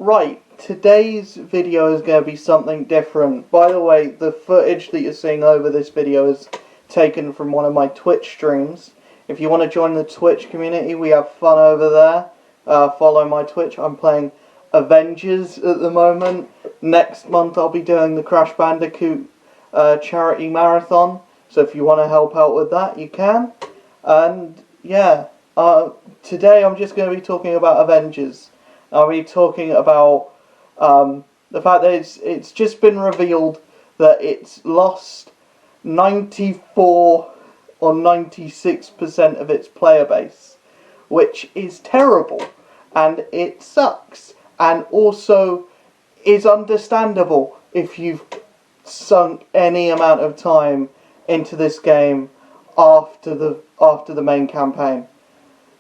Right, today's video is going to be something different. By the way, the footage that you're seeing over this video is taken from one of my Twitch streams. If you want to join the Twitch community, we have fun over there. Follow my Twitch. I'm playing Avengers at the moment. Next month I'll be doing the Crash Bandicoot charity marathon. So if you want to help out with that, you can. And yeah, today I'm just going to be talking about Avengers. I'll be talking about the fact that it's just been revealed that it's lost 94 or 96% of its player base, which is terrible, and it sucks, and also is understandable if you've sunk any amount of time into this game after the main campaign,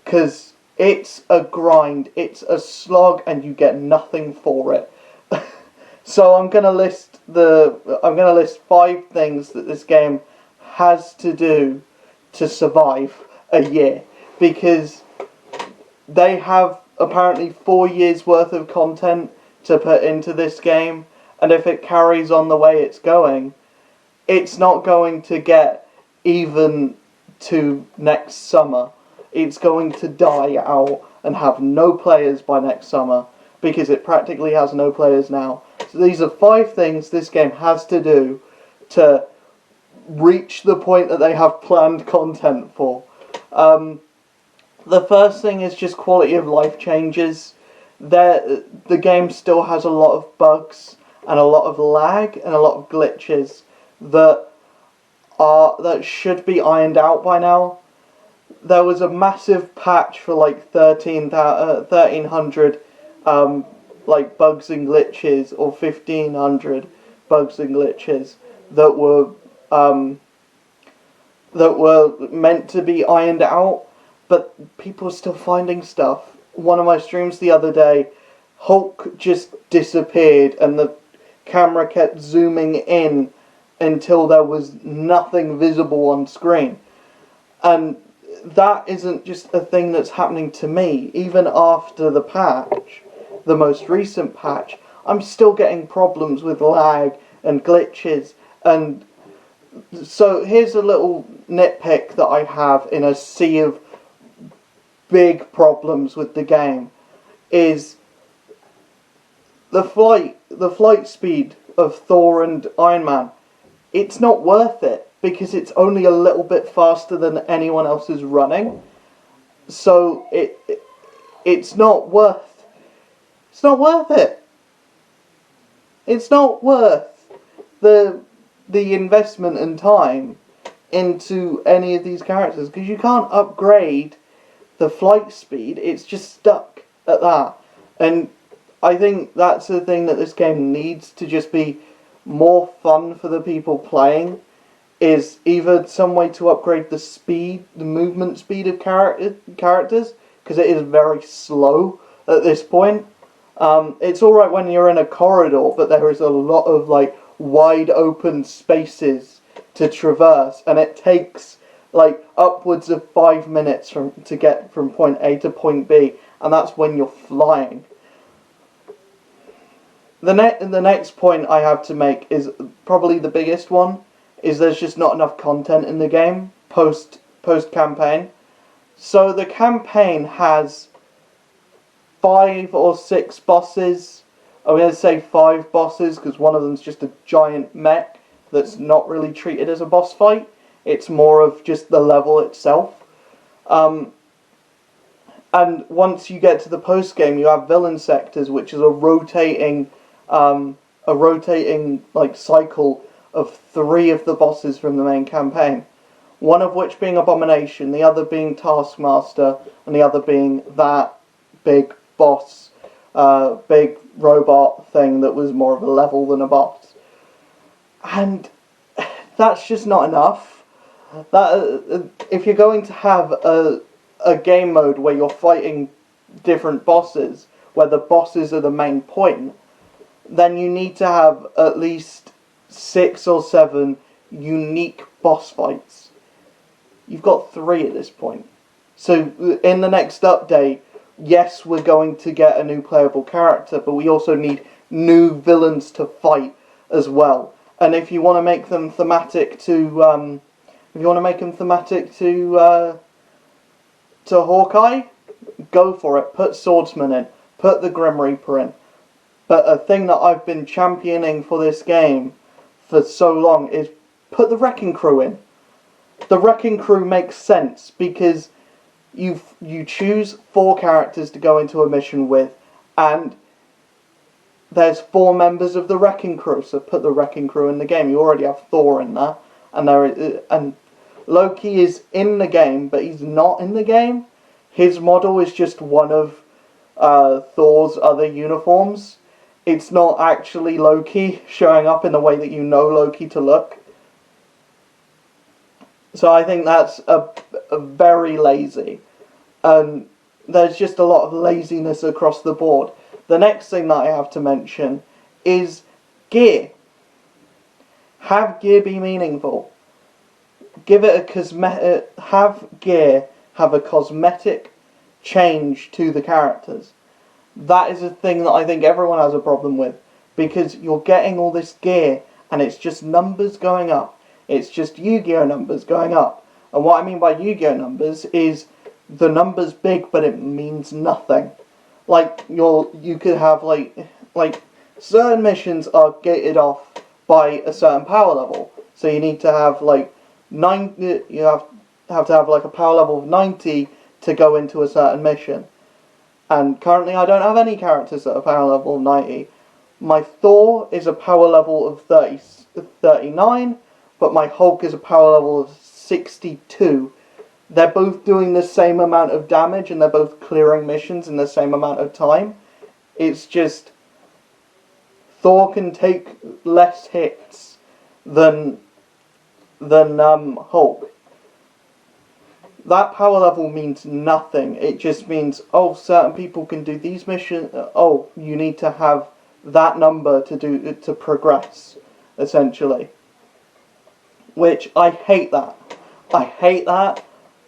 because it's a grind, it's a slog, and you get nothing for it. So I'm gonna list 5 things that this game has to do to survive a year, because they have apparently 4 years worth of content to put into this game, and if it carries on the way it's going, it's not going to get even to next summer. It's going to die out and have no players by next summer, because it practically has no players now. So these are 5 things this game has to do to reach the point that they have planned content for. The first thing is just quality of life changes. The game still has a lot of bugs and a lot of lag and a lot of glitches that should be ironed out by now. There was a massive patch for like 1300 like bugs and glitches, or 1500 bugs and glitches that were meant to be ironed out, but people are still finding stuff. One of my streams the other day, Hulk just disappeared and the camera kept zooming in until there was nothing visible on screen. And that isn't just a thing that's happening to me. Even after the patch, the most recent patch, I'm still getting problems with lag and glitches. And so here's a little nitpick that I have in a sea of big problems with the game, is the flight speed of Thor and Iron Man. It's not worth it, because it's only a little bit faster than anyone else is running. So it's not worth it. It's not worth the investment and time into any of these characters, because you can't upgrade the flight speed. It's just stuck at that. And I think that's the thing that this game needs to just be more fun for the people playing, is either some way to upgrade the movement speed of characters, because it is very slow at this point. It's alright when you're in a corridor, but there is a lot of like wide open spaces to traverse, and it takes like upwards of 5 minutes to get from point A to point B, and that's when you're flying. The next point I have to make is probably the biggest one, is there's just not enough content in the game post campaign. So the campaign has 5 or 6 bosses. I'm going to say 5 bosses because one of them's just a giant mech that's not really treated as a boss fight. It's more of just the level itself. And once you get to the post game, you have villain sectors, which is a rotating like cycle of 3 of the bosses from the main campaign. One of which being Abomination, the other being Taskmaster, and the other being that big boss, big robot thing that was more of a level than a boss. And that's just not enough. If you're going to have a game mode where you're fighting different bosses, where the bosses are the main point, then you need to have at least 6 or 7 unique boss fights. You've got 3 at this point. So in the next update, yes, we're going to get a new playable character, but we also need new villains to fight as well. And if you want to make them thematic to, to Hawkeye, go for it. Put Swordsman in. Put the Grim Reaper in. But a thing that I've been championing for this game for so long is put the Wrecking Crew in. The Wrecking Crew makes sense because you choose 4 characters to go into a mission with, and there's 4 members of the Wrecking Crew, so put the Wrecking Crew in the game. You already have Thor in there, and Loki is in the game, but he's not in the game. His model is just one of Thor's other uniforms. It's not actually Loki showing up in the way that you know Loki to look. So I think that's a very lazy. And there's just a lot of laziness across the board. The next thing that I have to mention is gear. Have gear be meaningful. Give it a have gear have a cosmetic change to the characters. That is a thing that I think everyone has a problem with, because you're getting all this gear and it's just numbers going up. It's just Yu-Gi-Oh numbers going up. And what I mean by Yu-Gi-Oh numbers is the number's big but it means nothing. Like you could have like certain missions are gated off by a certain power level. So you need to have like you have to have like a power level of 90 to go into a certain mission. And currently I don't have any characters that are power level of 90. My Thor is a power level of 39, but my Hulk is a power level of 62. They're both doing the same amount of damage and they're both clearing missions in the same amount of time. It's just Thor can take less hits than Hulk. That power level means nothing. It just means, oh, certain people can do these missions. Oh, you need to have that number to progress, essentially. Which I hate that. I hate that.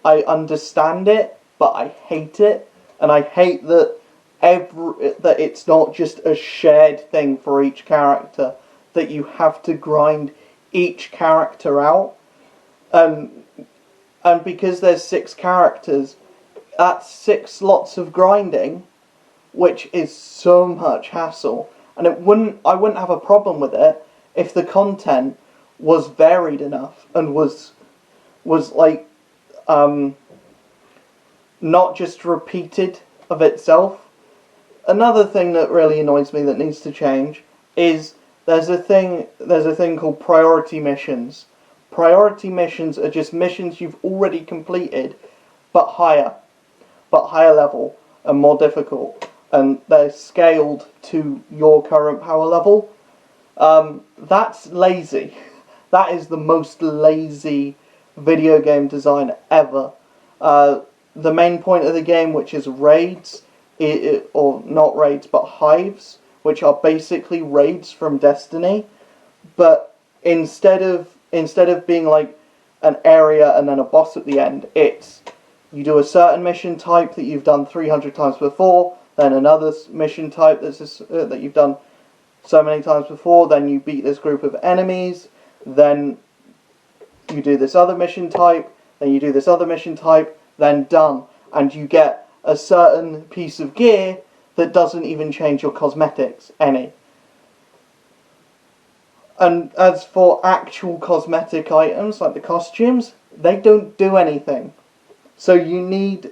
I understand it, but I hate it, and I hate that that it's not just a shared thing for each character. That you have to grind each character out, and because there's 6 characters, that's 6 lots of grinding, which is so much hassle. And I wouldn't have a problem with it if the content was varied enough and was like not just repeated of itself. Another thing that really annoys me that needs to change is there's a thing called priority missions. Priority missions are just missions you've already completed, but higher level and more difficult, and they're scaled to your current power level. That's lazy. That is the most lazy video game design ever. The main point of the game, which is raids, or not raids, but hives, which are basically raids from Destiny, but instead of being like an area and then a boss at the end, it's you do a certain mission type that you've done 300 times before, then another mission type that you've done so many times before, then you beat this group of enemies, then you do this other mission type, then you do this other mission type, then done. And you get a certain piece of gear that doesn't even change your cosmetics any. And as for actual cosmetic items, like the costumes, they don't do anything. So you need...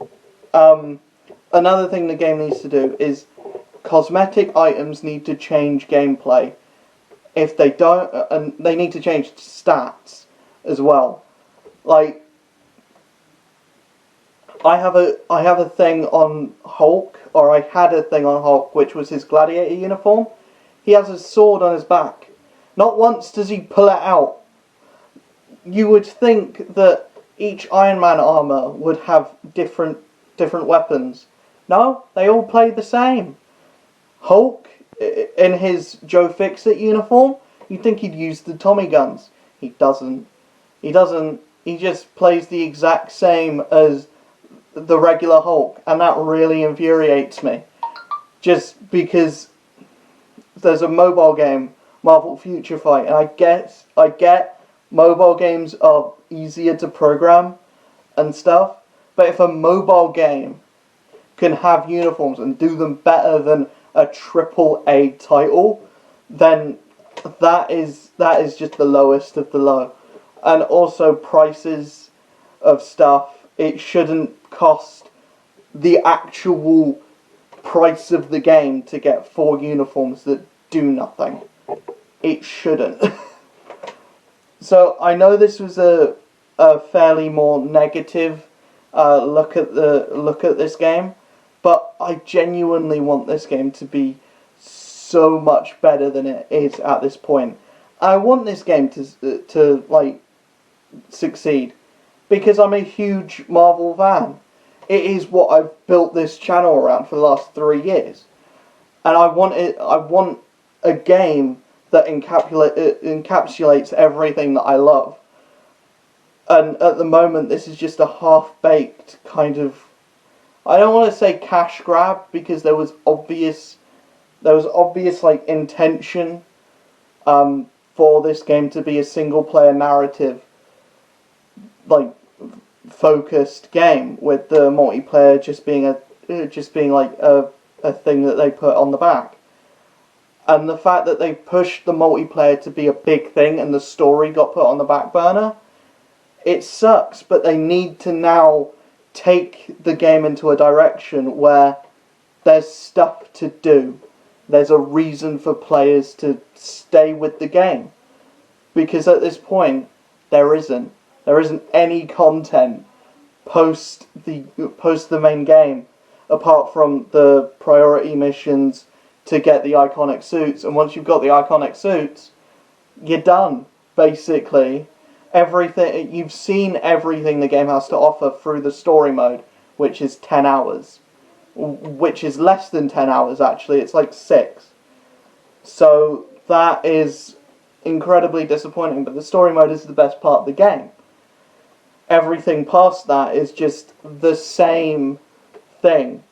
another thing the game needs to do is cosmetic items need to change gameplay. If they don't... and they need to change stats as well. Like, I have a thing on Hulk, or I had a thing on Hulk, which was his gladiator uniform. He has a sword on his back. Not once does he pull it out. You would think that each Iron Man armor would have different weapons. No, they all play the same. Hulk, in his Joe Fix-It uniform, you'd think he'd use the Tommy guns. He doesn't. He just plays the exact same as the regular Hulk, and that really infuriates me. Just because there's a mobile game, Marvel Future Fight, and I get mobile games are easier to program and stuff, but if a mobile game can have uniforms and do them better than a AAA title, then that is just the lowest of the low. And also prices of stuff, it shouldn't cost the actual price of the game to get 4 uniforms that do nothing. It shouldn't. So I know this was a fairly more negative look at this game, but I genuinely want this game to be so much better than it is at this point. I want this game to like succeed because I'm a huge Marvel fan. It is what I've built this channel around for the last 3 years, and I want a game that encapsulates everything that I love. And at the moment, this is just a half-baked kind of, I don't want to say cash grab, because there was obvious like intention for this game to be a single-player narrative, like focused game, with the multiplayer just being like a thing that they put on the back. And the fact that they pushed the multiplayer to be a big thing and the story got put on the back burner, it sucks, but they need to now take the game into a direction where there's stuff to do. There's a reason for players to stay with the game. Because at this point, there isn't any content post the main game, apart from the priority missions to get the iconic suits. And once you've got the iconic suits, you're done, basically. Everything, you've seen everything the game has to offer through the story mode, which is 10 hours. Which is less than 10 hours, actually. It's like 6. So that is incredibly disappointing, but the story mode is the best part of the game. Everything past that is just the same thing.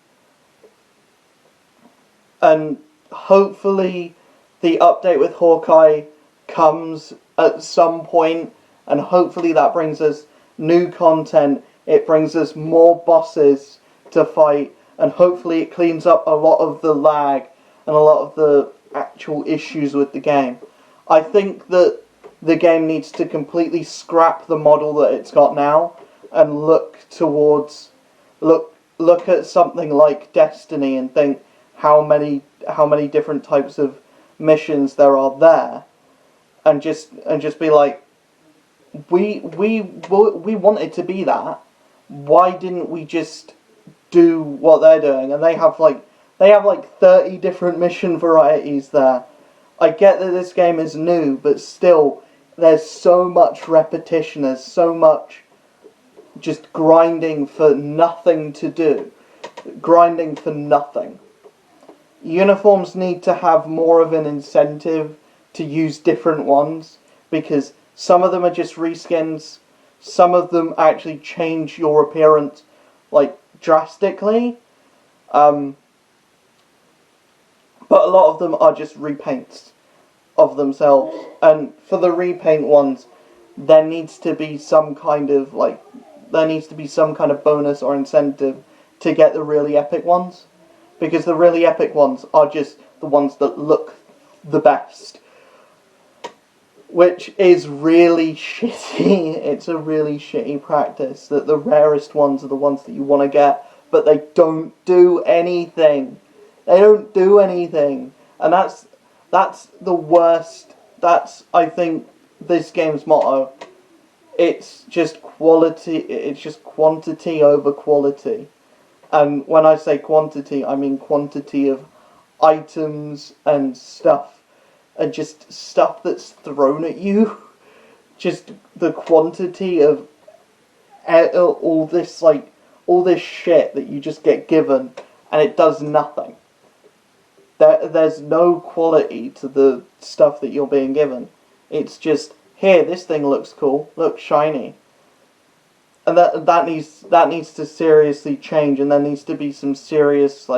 And hopefully the update with Hawkeye comes at some point, and hopefully that brings us new content, it brings us more bosses to fight, and hopefully it cleans up a lot of the lag and a lot of the actual issues with the game. I think that the game needs to completely scrap the model that it's got now and look at something like Destiny and think how many different types of missions there are there, and just be like, we wanted to be that. Why didn't we just do what they're doing? And they have like 30 different mission varieties there. I get that this game is new, but still, there's so much repetition, there's so much just grinding for nothing to do. Grinding for nothing. Uniforms need to have more of an incentive to use different ones, because some of them are just reskins, some of them actually change your appearance like drastically, but a lot of them are just repaints of themselves. And for the repaint ones, there needs to be some kind of bonus or incentive to get the really epic ones, because the really epic ones are just the ones that look the best, which is really shitty. It's a really shitty practice that the rarest ones are the ones that you want to get, but they don't do anything. They don't do anything, and that's the worst. That's, I think, this game's motto. It's just quality. It's just quantity over quality. And when I say quantity, I mean quantity of items and stuff, and just stuff that's thrown at you. Just the quantity of all this shit that you just get given, and it does nothing. There's no quality to the stuff that you're being given. It's just, here, this thing looks cool, looks shiny. and that needs to seriously change, and there needs to be some serious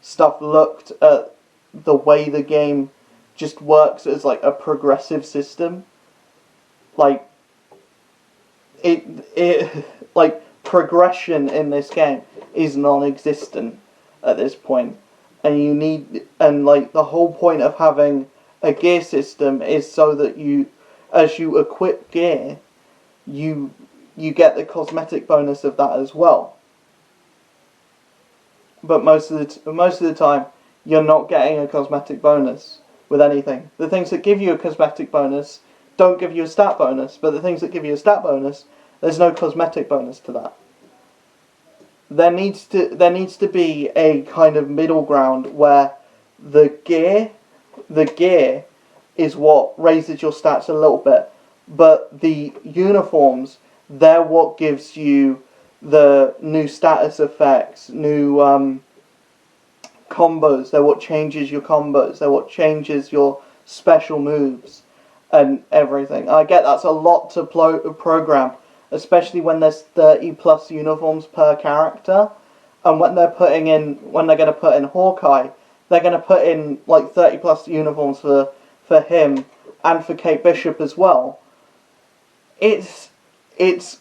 stuff looked at the way the game just works as a progressive system. Progression in this game is non-existent at this point, and the whole point of having a gear system is so that as you equip gear, you get the cosmetic bonus of that as well. But most of the time, you're not getting a cosmetic bonus with anything. The things that give you a cosmetic bonus don't give you a stat bonus, but the things that give you a stat bonus, there's no cosmetic bonus to that. There needs to be a kind of middle ground where the gear is what raises your stats a little bit, but the uniforms, they're what gives you the new status effects, new combos. They're what changes your combos. They're what changes your special moves and everything. I get that's a lot to program, especially when there's 30 plus uniforms per character, and when they're going to put in Hawkeye, they're going to put in 30 plus uniforms for him and for Kate Bishop as well. It's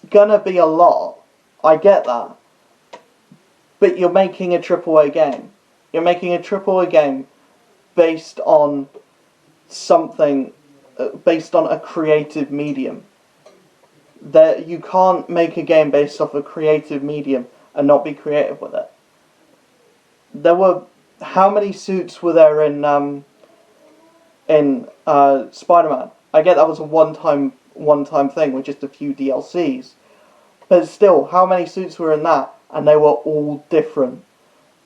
gonna be a lot. I get that, but you're making a AAA game. You're making a AAA game based on something, based on a creative medium. That you can't make a game based off a creative medium and not be creative with it. How many suits were there in Spider-Man? I get that was a one-time thing with just a few DLCs, but still, how many suits were in that? And they were all different.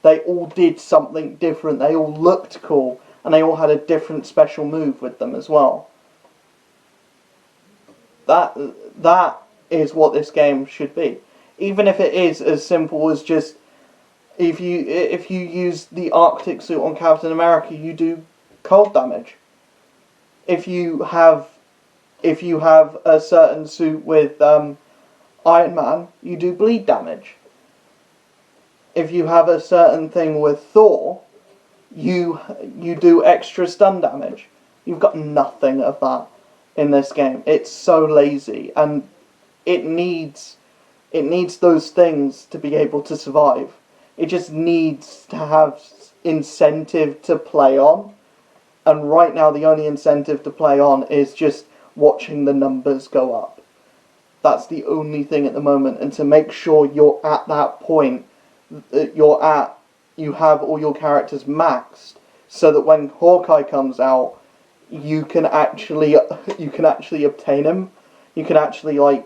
They all did something different. They all looked cool, and they all had a different special move with them as well. That is what this game should be. Even if it is as simple as just if you use the Arctic suit on Captain America, you do cold damage. If you have a certain suit with Iron Man, you do bleed damage. If you have a certain thing with Thor, you do extra stun damage. You've got nothing of that in this game. It's so lazy, and it needs those things to be able to survive. It just needs to have incentive to play on, and right now the only incentive to play on is just watching the numbers go up. That's the only thing at the moment, and to make sure you're at that point that you have all your characters maxed, so that when Hawkeye comes out, you can actually obtain him. You can actually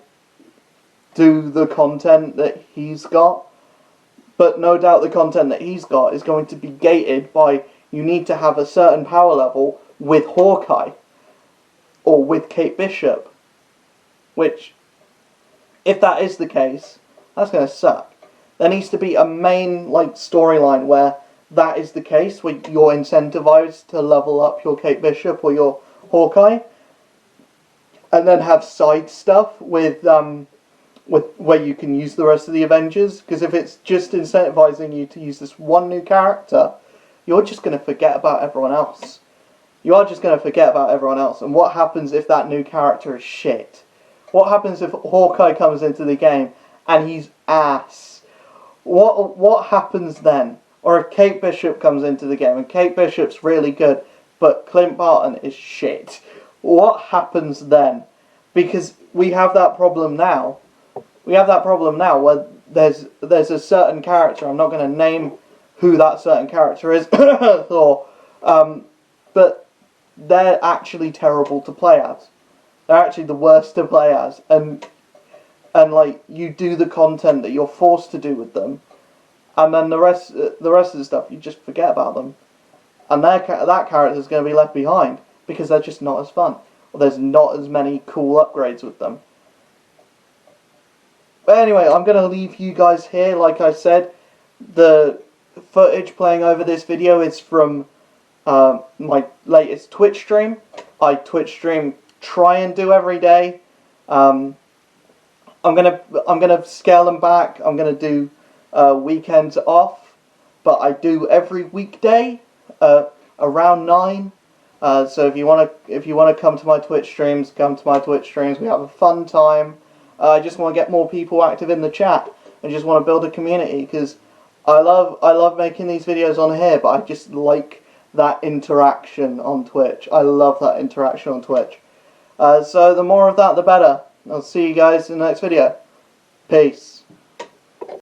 do the content that he's got. But no doubt the content that he's got is going to be gated by you need to have a certain power level with Hawkeye or with Kate Bishop. Which, if that is the case, that's going to suck. There needs to be a main storyline where that is the case, where you're incentivized to level up your Kate Bishop or your Hawkeye, and then have side stuff with where you can use the rest of the Avengers. Because if it's just incentivizing you to use this one new character, you're just going to forget about everyone else. You are just going to forget about everyone else. And what happens if that new character is shit? What happens if Hawkeye comes into the game and he's ass? What happens then? Or if Kate Bishop comes into the game and Kate Bishop's really good, but Clint Barton is shit, what happens then? Because we have that problem now. We have that problem now where there's a certain character. I'm not going to name who that certain character is, Thor, but they're actually terrible to play as. They're actually the worst to play as, and you do the content that you're forced to do with them, and then the rest of the stuff you just forget about them, and that character is going to be left behind because they're just not as fun, or there's not as many cool upgrades with them. But anyway, I'm going to leave you guys here. Like I said, the footage playing over this video is from my latest Twitch stream. I Twitch stream, try and do every day. I'm gonna scale them back. I'm gonna do weekends off, but I do every weekday around 9. So if you wanna come to my Twitch streams, come to my Twitch streams. We have a fun time. I just want to get more people active in the chat and just want to build a community because I love making these videos on here, but I just like that interaction on Twitch. I love that interaction on Twitch. So the more of that, the better. I'll see you guys in the next video. Peace.